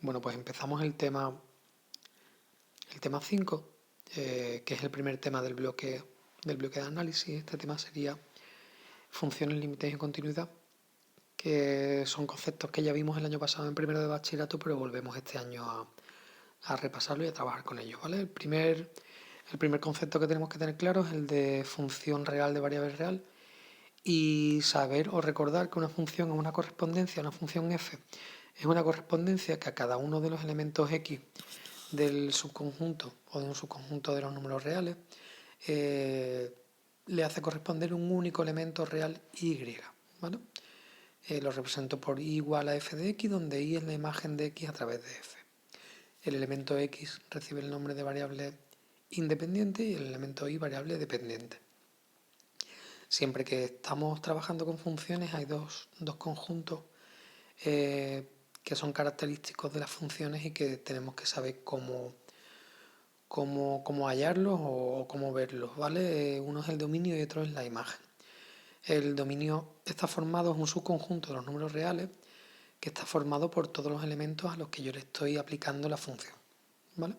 Bueno, pues empezamos el tema 5, que es el primer tema del bloque de análisis. Este tema sería funciones, límites y continuidad, que son conceptos que ya vimos el año pasado en primero de bachillerato, pero volvemos este año a repasarlo y a trabajar con ellos, ¿vale? El primer concepto que tenemos que tener claro es el de función real de variable real, y saber o recordar que una función es una correspondencia, una función f, es una correspondencia que a cada uno de los elementos x del subconjunto o de un subconjunto de los números reales le hace corresponder un único elemento real y, ¿vale? Lo represento por y igual a f de x, donde y es la imagen de x a través de f. El elemento x recibe el nombre de variable independiente y el elemento y variable dependiente. Siempre que estamos trabajando con funciones hay dos conjuntos que son característicos de las funciones y que tenemos que saber cómo hallarlos o cómo verlos, ¿vale? Uno es el dominio y otro es la imagen. El dominio está formado, es un subconjunto de los números reales que está formado por todos los elementos a los que yo le estoy aplicando la función, ¿vale?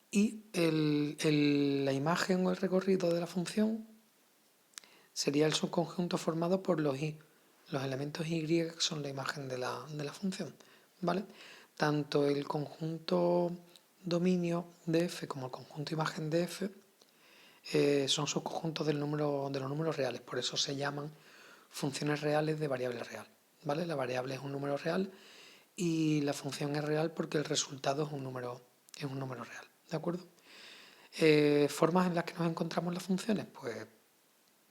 Y la imagen o el recorrido de la función sería el subconjunto formado por los y. Los elementos y que son la imagen de la función, ¿vale? Tanto el conjunto dominio de f como el conjunto imagen de f son subconjuntos de los números reales, por eso se llaman funciones reales de variable real, ¿vale? La variable es un número real y la función es real porque el resultado es un número real, ¿de acuerdo? Formas en las que nos encontramos las funciones, pues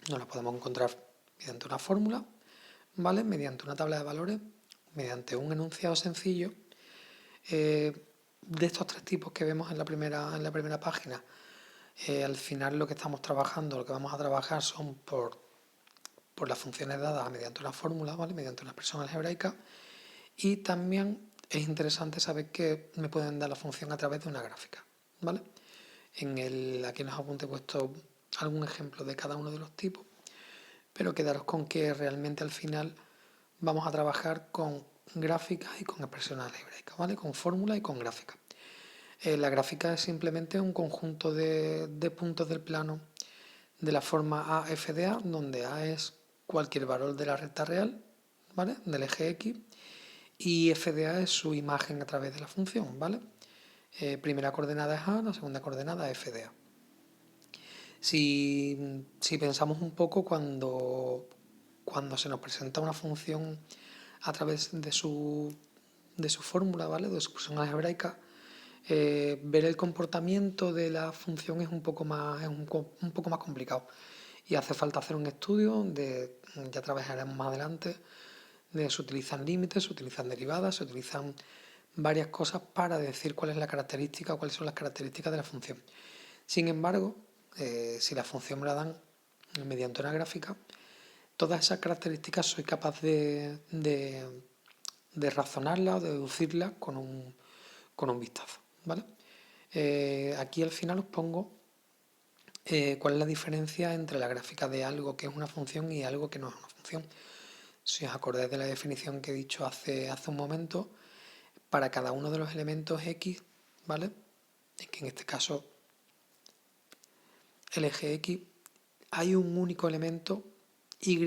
nos las podemos encontrar mediante una fórmula, ¿vale? Mediante una tabla de valores, mediante un enunciado sencillo. De estos tres tipos que vemos en la primera página, al final lo que estamos trabajando, lo que vamos a trabajar son por las funciones dadas mediante una fórmula, ¿vale? Mediante una expresión algebraica. Y también es interesante saber que me pueden dar la función a través de una gráfica, ¿vale? Aquí en los apuntes he puesto algún ejemplo de cada uno de los tipos, pero quedaros con que realmente al final vamos a trabajar con gráficas y con expresiones algebraicas, ¿vale? Con fórmulas y con gráficas. La gráfica es simplemente un conjunto de puntos del plano de la forma a f de a, donde a es cualquier valor de la recta real, ¿vale? Del eje x, y f de a es su imagen a través de la función, ¿vale? Primera coordenada es a, la segunda coordenada es f de a. Si pensamos un poco cuando se nos presenta una función a través de su fórmula, ¿vale? De su expresión algebraica, ver el comportamiento de la función es un poco más complicado y hace falta hacer un estudio ya trabajaremos más adelante, se utilizan límites, se utilizan derivadas, se utilizan varias cosas para decir cuál es la característica o cuáles son las características de la función. Sin embargo, si la función me la dan mediante una gráfica, todas esas características soy capaz de razonarlas o de deducirlas con un vistazo, ¿vale? Aquí al final os pongo cuál es la diferencia entre la gráfica de algo que es una función y algo que no es una función. Si os acordáis de la definición que he dicho hace un momento, para cada uno de los elementos x, ¿vale? Que en este caso el eje x, hay un único elemento y,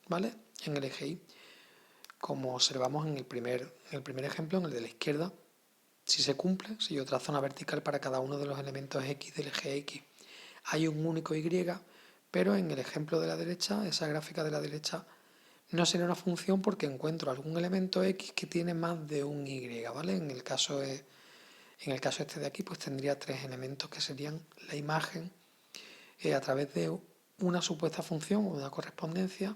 ¿vale? En el eje y. Como observamos en el primer ejemplo, en el de la izquierda, si se cumple, si yo trazo una vertical para cada uno de los elementos x del eje x, hay un único y, pero en el ejemplo de la derecha, esa gráfica de la derecha, no sería una función porque encuentro algún elemento x que tiene más de un y, ¿vale? En el caso este de aquí, pues tendría tres elementos que serían la imagen a través de una supuesta función o una correspondencia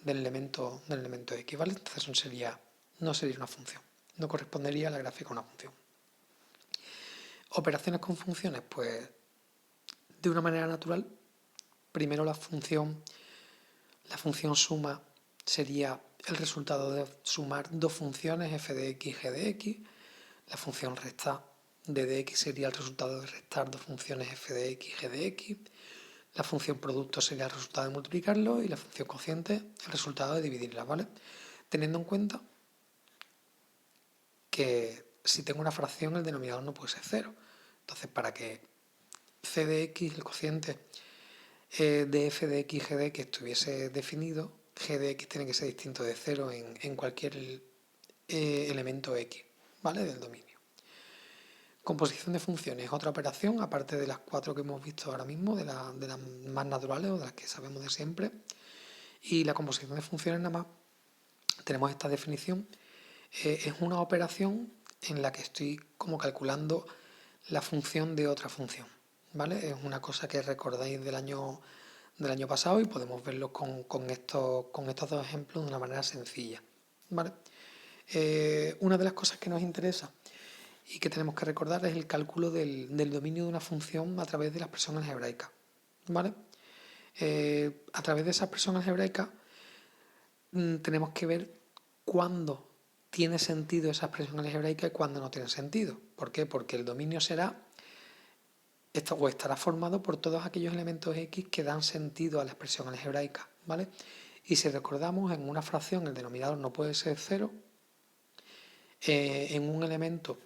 del elemento x, ¿vale? Entonces no sería una función, no correspondería a la gráfica a una función. Operaciones con funciones, pues de una manera natural, primero la función suma sería el resultado de sumar dos funciones f de x y g de x. La función resta d de x sería el resultado de restar dos funciones f de x y g de x. La función producto sería el resultado de multiplicarlo y la función cociente el resultado de dividirlas, ¿vale? Teniendo en cuenta que si tengo una fracción el denominador no puede ser 0. Entonces, para que c de x, el cociente de f de x, g de x estuviese definido, g de x tiene que ser distinto de 0 en cualquier elemento x, ¿vale? Del dominio. Composición de funciones es otra operación, aparte de las 4 que hemos visto ahora mismo, de las más naturales o de las que sabemos de siempre. Y la composición de funciones nada más tenemos esta definición. Es una operación en la que estoy como calculando la función de otra función, ¿vale? Es una cosa que recordáis del año pasado y podemos verlo con estos dos ejemplos de una manera sencilla, ¿vale? Una de las cosas que nos interesa y que tenemos que recordar es el cálculo del dominio de una función a través de la expresión algebraica, ¿vale? A través de esa expresión algebraica tenemos que ver cuándo tiene sentido esa expresión algebraica y cuándo no tiene sentido. ¿Por qué? Porque el dominio será o estará formado por todos aquellos elementos x que dan sentido a la expresión algebraica, ¿vale? Y si recordamos, en una fracción el denominador no puede ser 0, en un elemento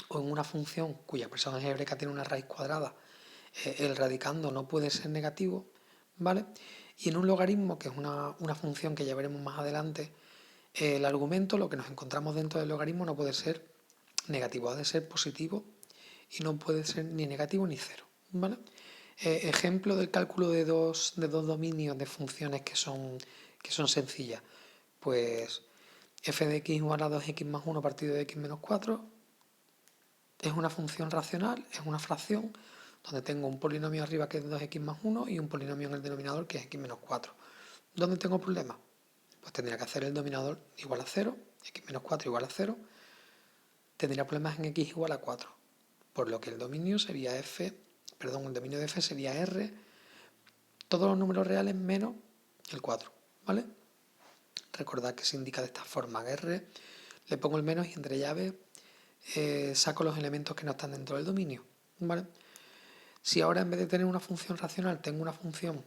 o en una función cuya expresión algebraica tiene una raíz cuadrada, el radicando no puede ser negativo, ¿vale? Y en un logaritmo, que es una función que ya veremos más adelante, el argumento, lo que nos encontramos dentro del logaritmo, no puede ser negativo, ha de ser positivo y no puede ser ni negativo ni cero, ¿vale? Ejemplo del cálculo de dos dominios de funciones que son sencillas. Pues f de x igual a 2x más 1 partido de x menos 4 es una función racional, es una fracción donde tengo un polinomio arriba que es 2x más 1 y un polinomio en el denominador que es x menos 4. ¿Dónde tengo problemas? Pues tendría que hacer el denominador igual a 0, x menos 4 igual a 0. Tendría problemas en x igual a 4, por lo que el dominio sería el dominio de f sería r, todos los números reales menos el 4, ¿vale? Recordad que se indica de esta forma, r, le pongo el menos y entre llaves saco los elementos que no están dentro del dominio, ¿vale? Si ahora en vez de tener una función racional tengo una función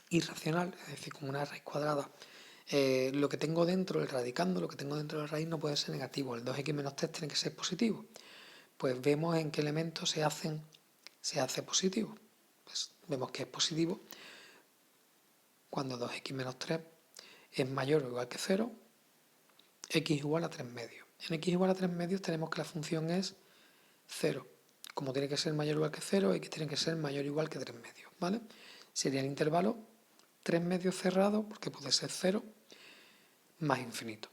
irracional, es decir, con una raíz cuadrada, lo que tengo dentro, el radicando, lo que tengo dentro de la raíz no puede ser negativo, el 2x menos 3 tiene que ser positivo. Pues vemos en qué elementos se hace positivo. Pues vemos que es positivo cuando 2x menos 3 es mayor o igual que 0, x igual a 3 medios. En x igual a 3 medios tenemos que la función es 0. Como tiene que ser mayor o igual que 0, x tiene que ser mayor o igual que 3 medios, ¿vale? Sería el intervalo 3 medios cerrado, porque puede ser 0 más infinito.